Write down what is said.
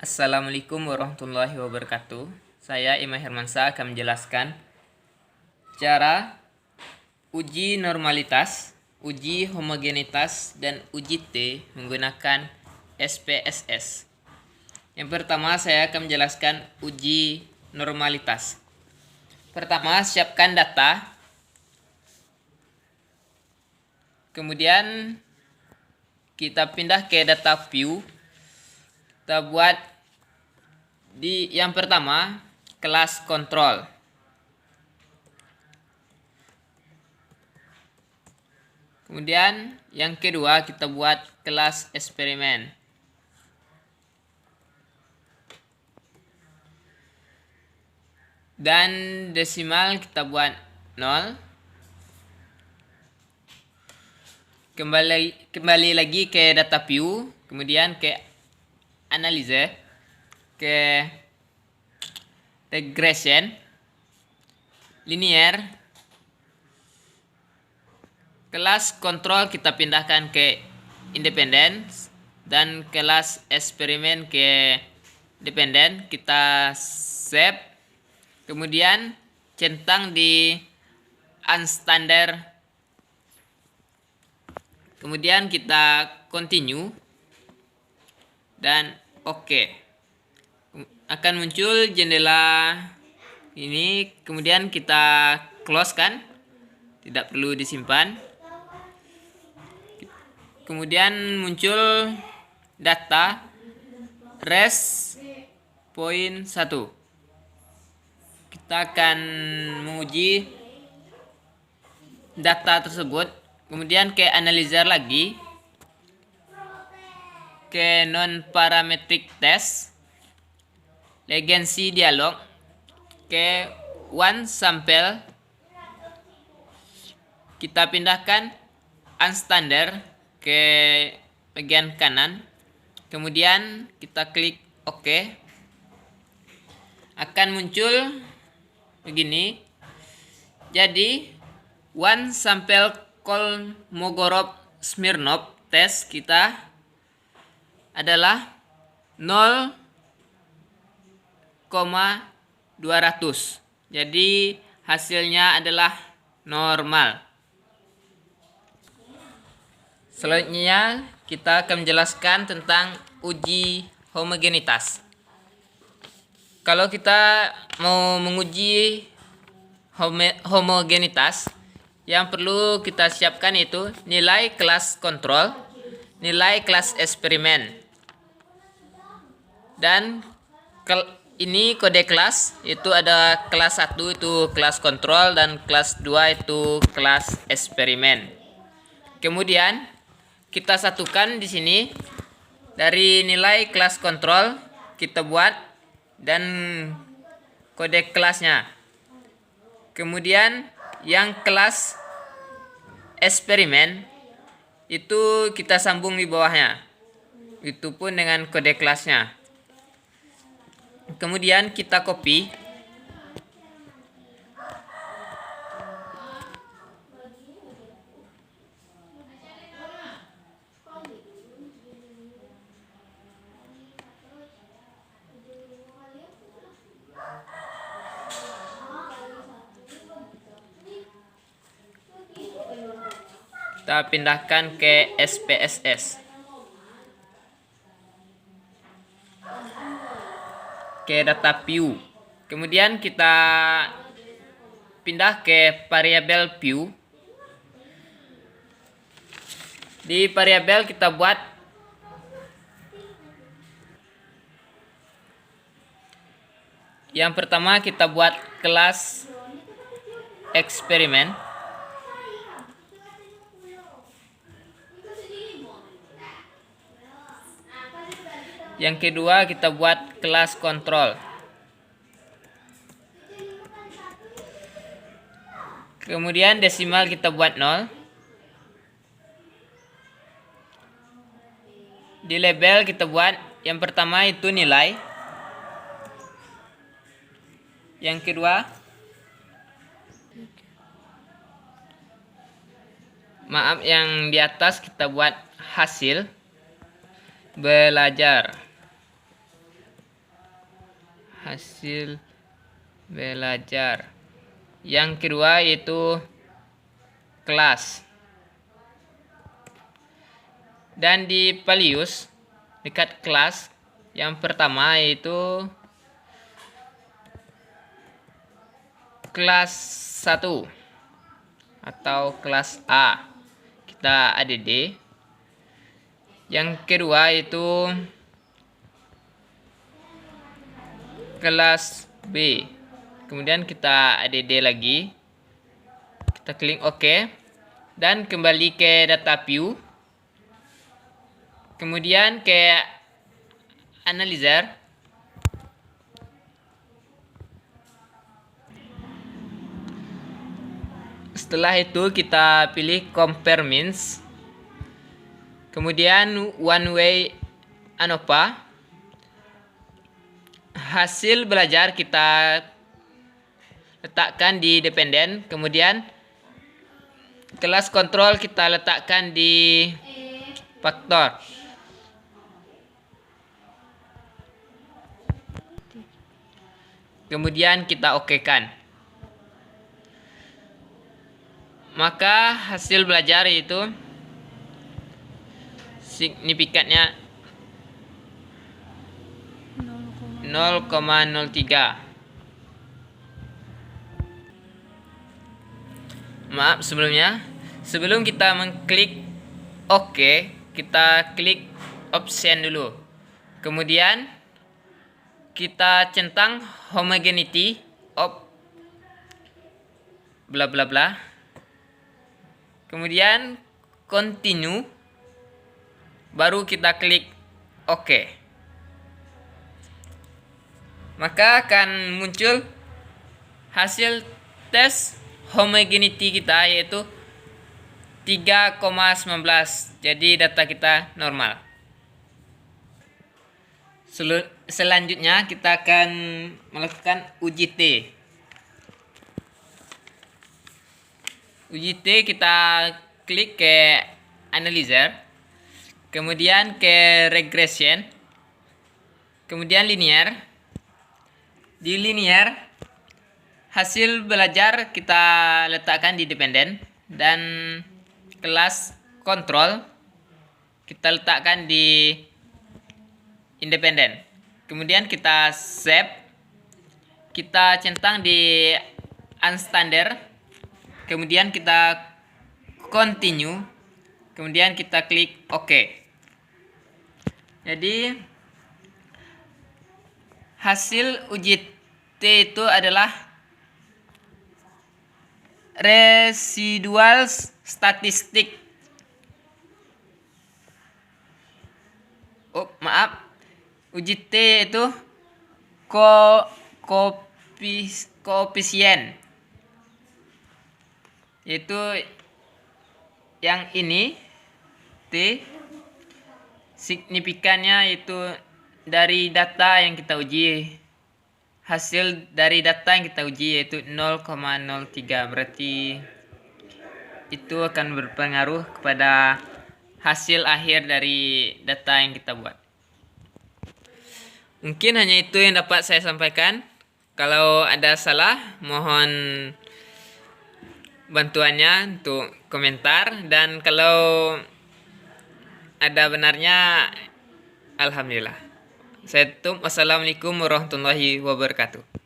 Assalamualaikum warahmatullahi wabarakatuh. Saya Ima Hermansyah akan menjelaskan cara uji normalitas, uji homogenitas, dan uji T menggunakan SPSS. Yang pertama, saya akan menjelaskan uji normalitas. Pertama, siapkan data. Kemudian kita pindah ke data view. Kita buat di yang pertama kelas kontrol. Kemudian yang kedua kita buat kelas eksperimen. Dan desimal kita buat 0. Kembali lagi ke data view, kemudian ke analyze, ke regression, linear. Kelas kontrol kita pindahkan ke independence dan kelas eksperimen ke dependent. Kita save, kemudian centang di unstandard, kemudian kita continue dan oke. Akan muncul jendela ini, kemudian kita close kan, tidak perlu disimpan. Kemudian muncul data res point 1. Kita akan menguji data tersebut, kemudian ke analyzer lagi, ke non parametric test, legacy dialog, ke one sample, kita pindahkan unstandard ke bagian kanan, kemudian kita klik OK. Akan muncul begini. Jadi one sample Kolmogorov-Smirnov test kita adalah 0,200. Jadi hasilnya adalah normal. Selanjutnya kita akan menjelaskan tentang uji homogenitas. Kalau kita mau menguji homogenitas, yang perlu kita siapkan itu nilai kelas kontrol, nilai kelas eksperimen, dan ini kode kelas. Itu ada kelas 1 itu kelas kontrol dan kelas 2 itu kelas eksperimen. Kemudian kita satukan di sini dari nilai kelas kontrol kita buat dan kode kelasnya. Kemudian yang kelas eksperimen itu kita sambung di bawahnya. Itu pun dengan kode kelasnya. Kemudian kita copy. Kita pindahkan ke SPSS, ke data view. Kemudian kita pindah ke variabel view. Di variabel kita buat yang pertama, kita buat kelas eksperimen. Yang kedua kita buat kelas kontrol. Kemudian desimal kita buat 0. Di label kita buat yang pertama itu nilai. Yang kedua, maaf, yang di atas kita buat hasil belajar. hasil belajar. Yang kedua yaitu kelas. Dan di Palius dekat kelas yang pertama yaitu kelas 1 atau kelas A. Kita ADD. Yang kedua itu kelas B. Kemudian kita ADD lagi. Kita klik OK. Dan kembali ke data view. Kemudian ke analyzer. Setelah itu kita pilih compare means. Kemudian one way ANOVA. Hasil belajar kita letakkan di dependen. Kemudian kelas kontrol kita letakkan di faktor. Kemudian kita OK-kan. Maka hasil belajar itu signifikannya 0,03. Maaf sebelumnya. Sebelum kita mengklik OK, kita klik option dulu. Kemudian kita centang homogeneity of bla bla bla. Kemudian continue. Baru kita klik OK. Maka akan muncul hasil tes homogeneity kita yaitu 3,19. Jadi data kita normal. Selanjutnya kita akan melakukan uji T. Uji T kita klik ke analyzer. Kemudian ke regression. Kemudian linear. Di linear hasil belajar kita letakkan di dependen. Dan kelas kontrol kita letakkan di independen. Kemudian kita save. Kita centang di unstandard. Kemudian kita continue. Kemudian kita klik OK. Jadi hasil uji T itu adalah residual statistik. Oh, maaf. Uji T itu koefisien. Yaitu yang ini T. Signifikannya itu dari data yang kita uji. Hasil dari data yang kita uji yaitu 0,03. Berarti itu akan berpengaruh kepada hasil akhir dari data yang kita buat. Mungkin hanya itu yang dapat saya sampaikan. Kalau ada salah, mohon bantuannya untuk komentar. Dan kalau ada benarnya, alhamdulillah. Saya tutup. Wassalamualaikum warahmatullahi wabarakatuh.